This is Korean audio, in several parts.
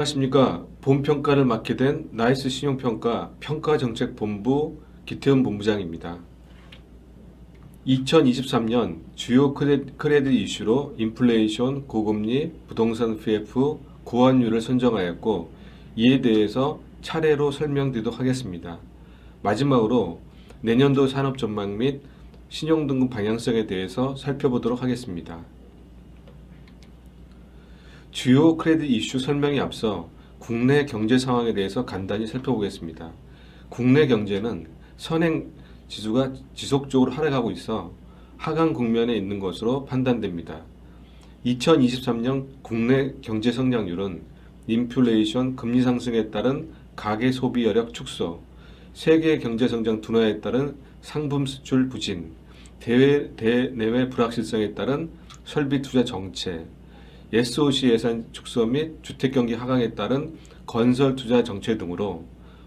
안녕하십니까. 본평가를 맡게 된 나이스 신용평가 평가정책본부 기태훈 본부장입니다. 2023년 주요 크레딧 이슈로 인플레이션, 고금리, 부동산 PF, 고환율을 선정하였고 이에 대해서 차례로 설명드리도록 하겠습니다. 마지막으로 내년도 산업 전망 및 신용등급 방향성에 대해서 살펴보도록 하겠습니다. 주요 크레딧 이슈 설명에 앞서 국내 경제 상황에 대해서 간단히 살펴보겠습니다. 국내 경제는 선행 지수가 지속적으로 하락하고 있어 하강 국면에 있는 것으로 판단됩니다. 2023년 국내 경제 성장률은 인플레이션, 금리 상승에 따른 가계 소비 여력 축소, 세계 경제 성장 둔화에 따른 상품 수출 부진, 대내외 불확실성에 따른 설비 투자 정체, SOC 예산 축소 및 주택경기 하강에 따른 건설 투자 정체 등으로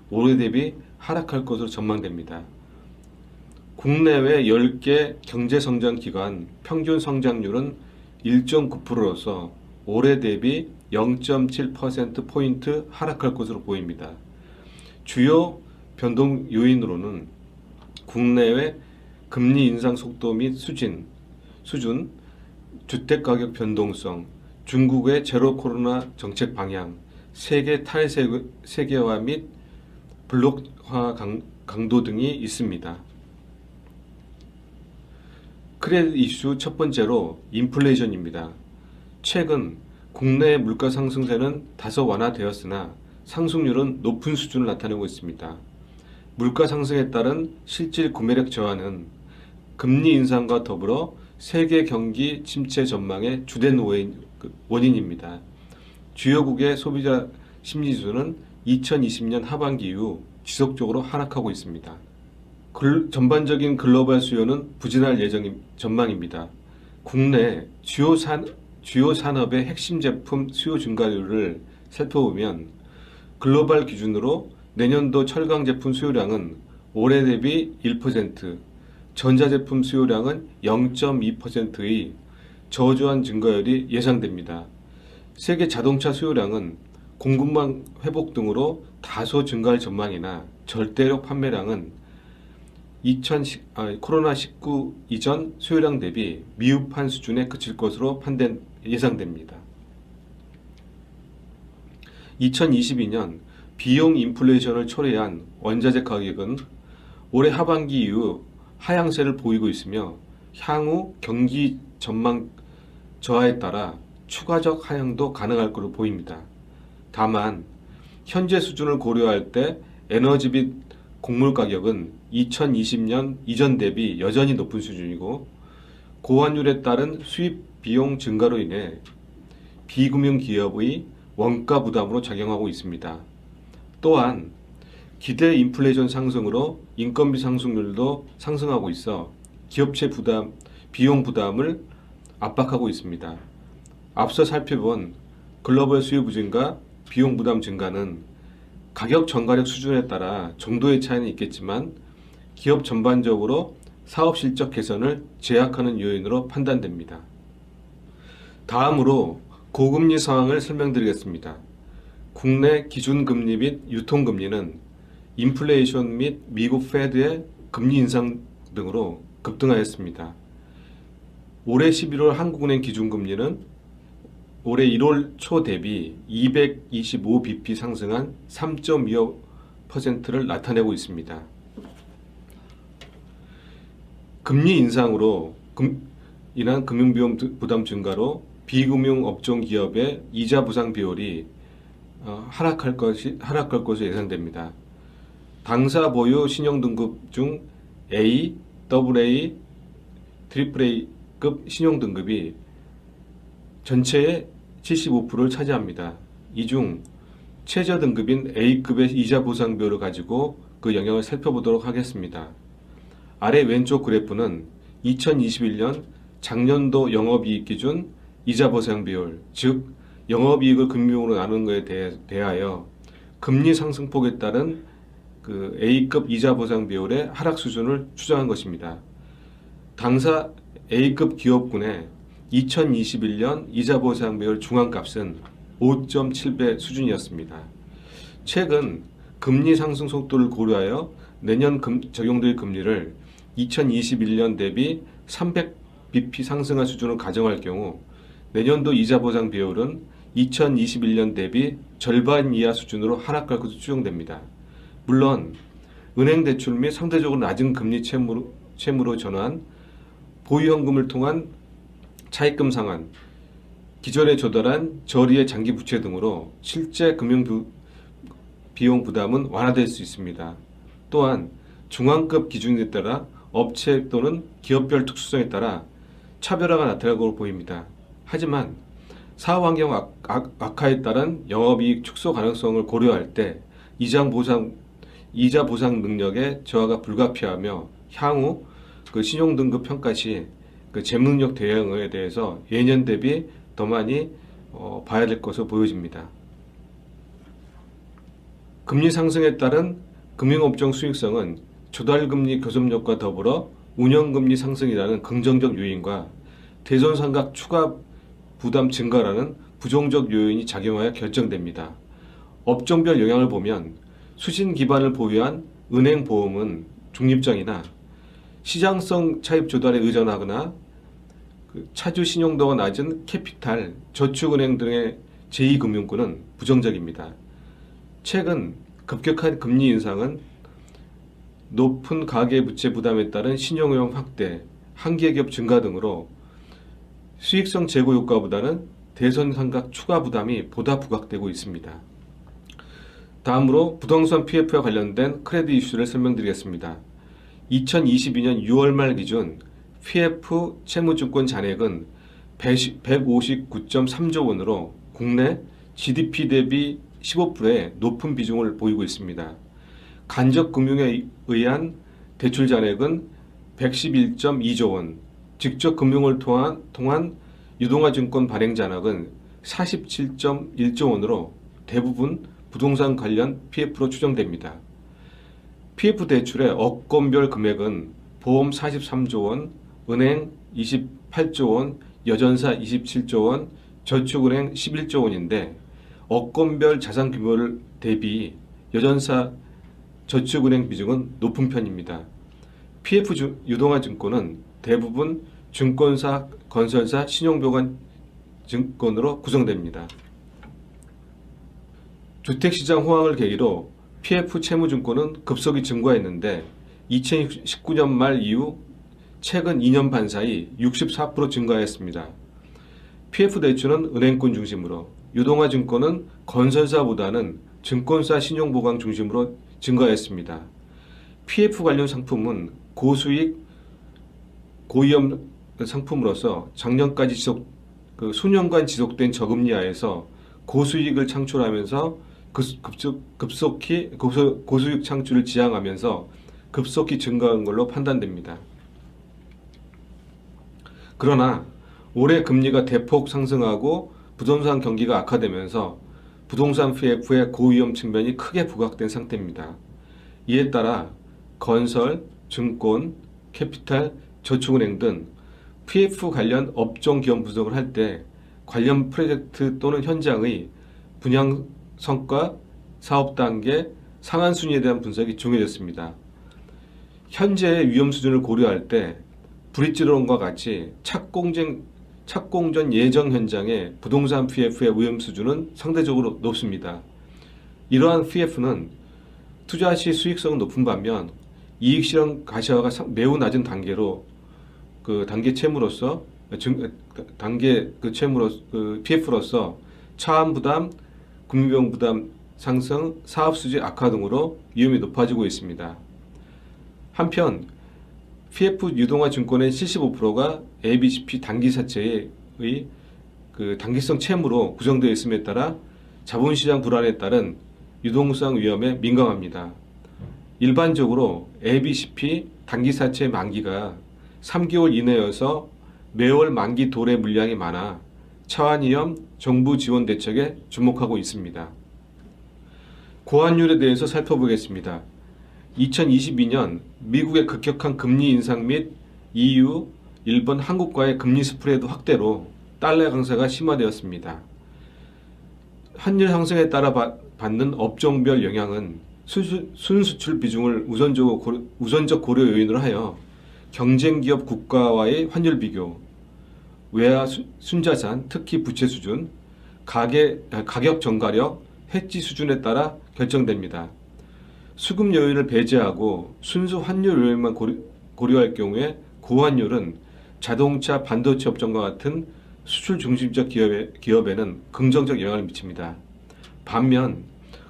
올해 대비 하락할 것으로 전망됩니다. 국내외 10개 경제성장기관 평균 성장률은 1.9%로서 올해 대비 0.7%포인트 하락할 것으로 보입니다. 주요 변동 요인으로는 국내외 금리 인상 속도 및 수준, 주택가격 변동성, 중국의 제로 코로나 정책 방향, 세계 탈세계화 및 블록화 강도 등이 있습니다. 크레딧 이슈 첫 번째로 인플레이션입니다. 최근 국내 물가 상승세는 다소 완화되었으나 상승률은 높은 수준을 나타내고 있습니다. 물가 상승에 따른 실질 구매력 저하는 금리 인상과 더불어 세계 경기 침체 전망의 주된 원인입니다. 주요국의 소비자 심리지수는 2020년 하반기 이후 지속적으로 하락하고 있습니다. 전반적인 글로벌 수요는 부진할 전망입니다. 국내 주요 산업의 핵심 제품 수요 증가율을 살펴보면 글로벌 기준으로 내년도 철강 제품 수요량은 올해 대비 1%, 전자제품 수요량은 0.2%의 저조한 증가율이 예상됩니다. 세계 자동차 수요량은 공급망 회복 등으로 다소 증가할 전망이나 절대적 판매량은 코로나19 이전 수요량 대비 미흡한 수준에 그칠 것으로 예상됩니다. 2022년 비용 인플레이션을 초래한 원자재 가격은 올해 하반기 이후 하향세를 보이고 있으며 향후 경기 전망 저하에 따라 추가적 하향도 가능할 것으로 보입니다. 다만 현재 수준을 고려할 때 에너지 및 곡물 가격은 2020년 이전 대비 여전히 높은 수준이고 고환율에 따른 수입 비용 증가로 인해 비금융 기업의 원가 부담으로 작용하고 있습니다. 또한 기대 인플레이션 상승으로 인건비 상승률도 상승하고 있어 기업체 비용 부담을 압박하고 있습니다. 앞서 살펴본 글로벌 수요 부진과 비용 부담 증가는 가격 전가력 수준에 따라 정도의 차이는 있겠지만 기업 전반적으로 사업 실적 개선을 제약하는 요인으로 판단됩니다. 다음으로 고금리 상황을 설명드리겠습니다. 국내 기준금리 및 유통금리는 인플레이션 및 미국 페드의 금리 인상 등으로 급등하였습니다. 올해 11월 한국은행 기준금리는 올해 1월 초 대비 225bp 상승한 3.25%를 나타내고 있습니다. 금리 인상으로 인한 금융비용 부담 증가로 비금융 업종 기업의 이자 부상 비율이 하락할 것으로 예상됩니다. 당사 보유 신용등급 중 A, AA, AAA급 신용등급이 전체의 75%를 차지합니다. 이 중 최저등급인 A급의 이자 보상 비율을 가지고 그 영향을 살펴보도록 하겠습니다. 아래 왼쪽 그래프는 2021년 작년도 영업이익 기준 이자 보상 비율, 즉 영업이익을 금비용으로 나누는 것에 대하여 금리 상승폭에 따른 그 A급 이자 보상 비율의 하락 수준을 추정한 것입니다. 당사 A급 기업군의 2021년 이자 보상 비율 중앙값은 5.7배 수준이었습니다. 최근 금리 상승 속도를 고려하여 내년 적용될 금리를 2021년 대비 300bp 상승한 수준으로 가정할 경우 내년도 이자 보상 비율은 2021년 대비 절반 이하 수준으로 하락할 것으로 추정됩니다. 물론 은행 대출 및 상대적으로 낮은 금리 채무로 전환, 보유현금을 통한 차입금 상환, 기존에 조달한 저리의 장기 부채 등으로 실제 금융 비용 부담은 완화될 수 있습니다. 또한 중앙급 기준에 따라 업체 또는 기업별 특수성에 따라 차별화가 나타날 것으로 보입니다. 하지만 사업 환경 악화에 따른 영업이익 축소 가능성을 고려할 때 이자 보상 능력의 저하가 불가피하며 향후 신용등급 평가 시 재무능력 대응에 대해서 예년 대비 더 많이 봐야 될 것으로 보여집니다. 금리 상승에 따른 금융업종 수익성은 조달금리 교섭력과 더불어 운영금리 상승이라는 긍정적 요인과 대손상각 추가 부담 증가라는 부정적 요인이 작용하여 결정됩니다. 업종별 영향을 보면 수신 기반을 보유한 은행 보험은 중립적이나 시장성 차입 조달에 의존하거나 차주 신용도가 낮은 캐피탈, 저축은행 등의 제2금융권은 부정적입니다. 최근 급격한 금리 인상은 높은 가계부채 부담에 따른 신용위험 확대, 한계기업 증가 등으로 수익성 제고 효과보다는 대손상각 추가 부담이 보다 부각되고 있습니다. 다음으로 부동산 PF와 관련된 크레딧 이슈를 설명드리겠습니다. 2022년 6월 말 기준 PF 채무증권 잔액은 159.3조 원으로 국내 GDP 대비 15%의 높은 비중을 보이고 있습니다. 간접금융에 의한 대출 잔액은 111.2조 원, 직접 금융을 통한 유동화증권 발행 잔액은 47.1조 원으로 대부분 부동산 관련 PF로 추정됩니다. PF 대출의 업권별 금액은 보험 43조 원, 은행 28조 원, 여전사 27조 원, 저축은행 11조 원인데 업권별 자산 규모를 대비 여전사 저축은행 비중은 높은 편입니다. PF 유동화증권은 대부분 증권사, 건설사, 신용보관 증권으로 구성됩니다. 주택시장 호황을 계기로 PF 채무증권은 급속히 증가했는데 2019년 말 이후 최근 2년 반 사이 64% 증가했습니다. PF 대출은 은행권 중심으로, 유동화증권은 건설사보다는 증권사 신용보강 중심으로 증가했습니다. PF 관련 상품은 고수익, 고위험 상품으로서 작년까지 수년간 지속된 저금리 하에서 고수익을 창출하면서 급속히 고수익 창출을 지향하면서 급속히 증가한 걸로 판단됩니다. 그러나 올해 금리가 대폭 상승하고 부동산 경기가 악화되면서 부동산 PF의 고위험 측면이 크게 부각된 상태입니다. 이에 따라 건설, 증권, 캐피탈, 저축은행 등 PF 관련 업종 기업 분석을 할 때 관련 프로젝트 또는 현장의 분양 성과, 사업 단계, 상한 순위에 대한 분석이 중요해졌습니다. 현재의 위험 수준을 고려할 때 브릿지론과 같이 착공전 예정 현장의 부동산 PF의 위험 수준은 상대적으로 높습니다. 이러한 PF는 투자 시 수익성은 높은 반면 이익 실현 가시화가 매우 낮은 단계로 단계 채무로서 PF로서 차환 부담, 금융비용 부담 상승, 사업 수지 악화 등으로 위험이 높아지고 있습니다. 한편 PF 유동화 증권의 75%가 ABCP 단기사채의 단기성 채무로 구성되어 있음에 따라 자본시장 불안에 따른 유동성 위험에 민감합니다. 일반적으로 ABCP 단기사채 만기가 3개월 이내여서 매월 만기 도래 물량이 많아 차환위험 정부 지원 대책에 주목하고 있습니다. 고환율에 대해서 살펴보겠습니다. 2022년 미국의 급격한 금리 인상 및 EU, 일본, 한국과의 금리 스프레드 확대로 달러 강세가 심화되었습니다. 환율 상승에 따라 받는 업종별 영향은 순수출 비중을 우선적 고려 요인으로 하여 경쟁기업 국가와의 환율 비교, 외화 순자산, 특히 부채 수준, 가격 전가력, 해지 수준에 따라 결정됩니다. 수급 요인을 배제하고 순수 환율 요인만 고려할 경우에 고환율은 자동차, 반도체 업종과 같은 수출 중심적 기업에는 긍정적 영향을 미칩니다. 반면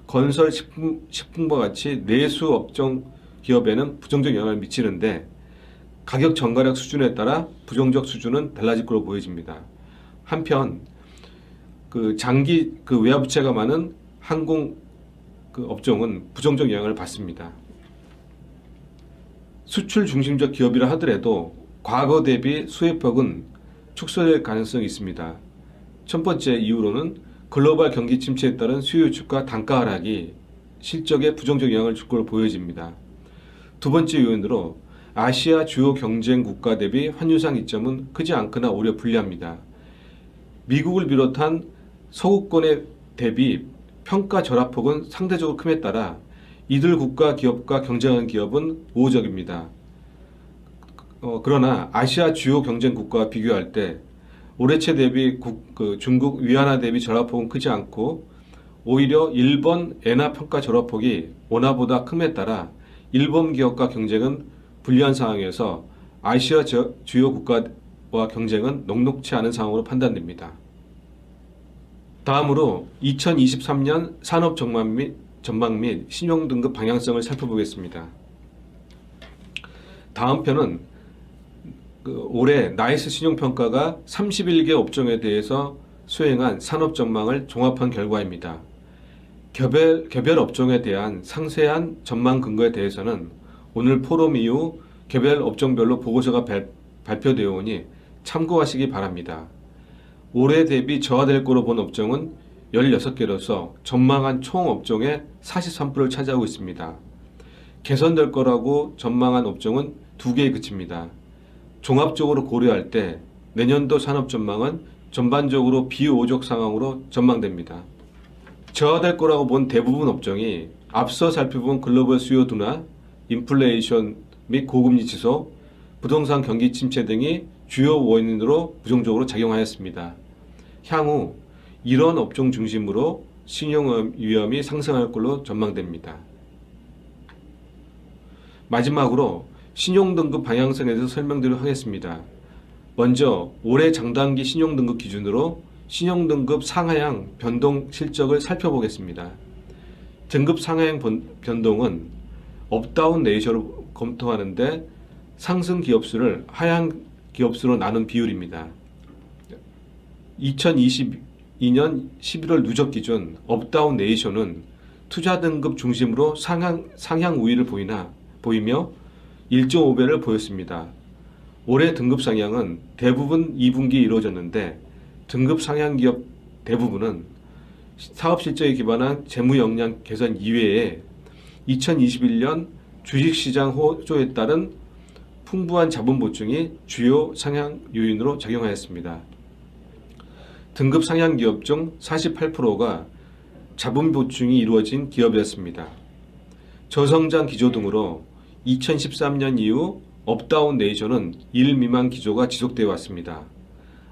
건설, 식품과 같이 내수 업종 기업에는 부정적 영향을 미치는데 가격 전가력 수준에 따라 부정적 수준은 달라질 것으로 보여집니다. 한편 장기 외화부채가 많은 항공 업종은 부정적 영향을 받습니다. 수출 중심적 기업이라 하더라도 과거 대비 수혜폭은 축소될 가능성이 있습니다. 첫 번째 이유로는 글로벌 경기 침체에 따른 수요 유축과 단가 하락이 실적에 부정적 영향을 줄 것으로 보여집니다. 두 번째 요인으로 아시아 주요 경쟁 국가 대비 환율상 이점은 크지 않거나 오히려 불리합니다. 미국을 비롯한 서구권에 대비 평가 절하폭은 상대적으로 큼에 따라 이들 국가 기업과 경쟁하는 기업은 우호적입니다. 그러나 아시아 주요 경쟁 국가와 비교할 때 올해채 대비 중국 위안화 대비 절하폭은 크지 않고 오히려 일본 엔화 평가 절하폭이 원화보다 큼에 따라 일본 기업과 경쟁은 불리한 상황에서 아시아 주요 국가와 경쟁은 녹록치 않은 상황으로 판단됩니다. 다음으로 2023년 산업 전망 및 신용등급 방향성을 살펴보겠습니다. 다음 편은 올해 나이스 신용평가가 31개 업종에 대해서 수행한 산업 전망을 종합한 결과입니다. 개별 업종에 대한 상세한 전망 근거에 대해서는 오늘 포럼 이후 개별 업종별로 보고서가 발표되어 오니 참고하시기 바랍니다. 올해 대비 저하될 거로 본 업종은 16개로서 전망한 총 업종의 43%를 차지하고 있습니다. 개선될 거라고 전망한 업종은 2개에 그칩니다. 종합적으로 고려할 때 내년도 산업 전망은 전반적으로 비호적 상황으로 전망됩니다. 저하될 거라고 본 대부분 업종이 앞서 살펴본 글로벌 수요 둔화, 인플레이션 및 고금리 지속, 부동산 경기 침체 등이 주요 원인으로 부정적으로 작용하였습니다. 향후 이런 업종 중심으로 신용 위험이 상승할 걸로 전망됩니다. 마지막으로 신용등급 방향성에 대해서 설명드리도록 하겠습니다. 먼저 올해 장단기 신용등급 기준으로 신용등급 상하향 변동 실적을 살펴보겠습니다. 등급 상하향 변동은 업다운 레이셔로 검토하는데 상승 기업수를 하향 기업수로 나눈 비율입니다. 2022년 11월 누적 기준 업다운 레이셔는 투자 등급 중심으로 상향 우위를 보이며 1.5배를 보였습니다. 올해 등급 상향은 대부분 2분기에 이루어졌는데 등급 상향 기업 대부분은 사업 실적에 기반한 재무 역량 개선 이외에 2021년 주식시장 호조에 따른 풍부한 자본 보충이 주요 상향 요인으로 작용하였습니다. 등급 상향 기업 중 48%가 자본 보충이 이루어진 기업이었습니다. 저성장 기조 등으로 2013년 이후 업다운 레이셔는 1 미만 기조가 지속되어 왔습니다.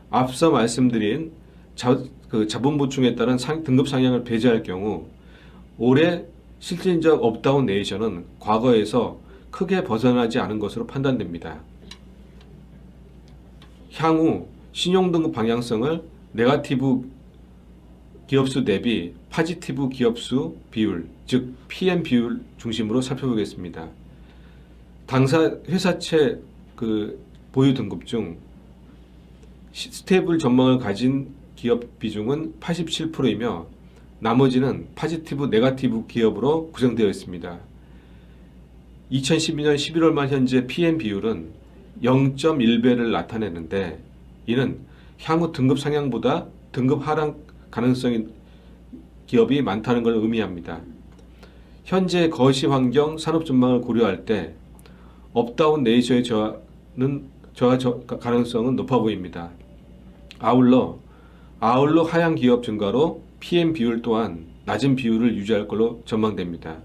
앞서 말씀드린 자본 보충에 따른 등급 상향을 배제할 경우 올해 실질적 업다운 레이셔는 과거에서 크게 벗어나지 않은 것으로 판단됩니다. 향후 신용등급 방향성을 네거티브 기업수 대비 파지티브 기업수 비율, 즉 PM 비율 중심으로 살펴보겠습니다. 당사 회사채 보유 등급 중 스테이블 전망을 가진 기업 비중은 87%이며 나머지는 파지티브, 네거티브 기업으로 구성되어 있습니다. 2012년 11월 말 현재 PM 비율은 0.1배를 나타내는데 이는 향후 등급 상향보다 등급 하락 가능성이 기업이 많다는 걸 의미합니다. 현재 거시 환경 산업 전망을 고려할 때 업다운 레이셔의 저하 가능성은 높아 보입니다. 아울러 하향 기업 증가로 PM 비율 또한 낮은 비율을 유지할 걸로 전망됩니다.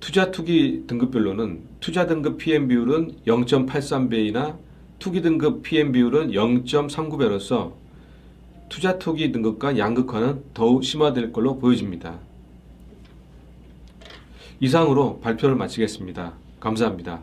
투자 투기 등급별로는 투자 등급 PM 비율은 0.83배이나 투기 등급 PM 비율은 0.39배로서 투자 투기 등급과 양극화는 더욱 심화될 걸로 보여집니다. 이상으로 발표를 마치겠습니다. 감사합니다.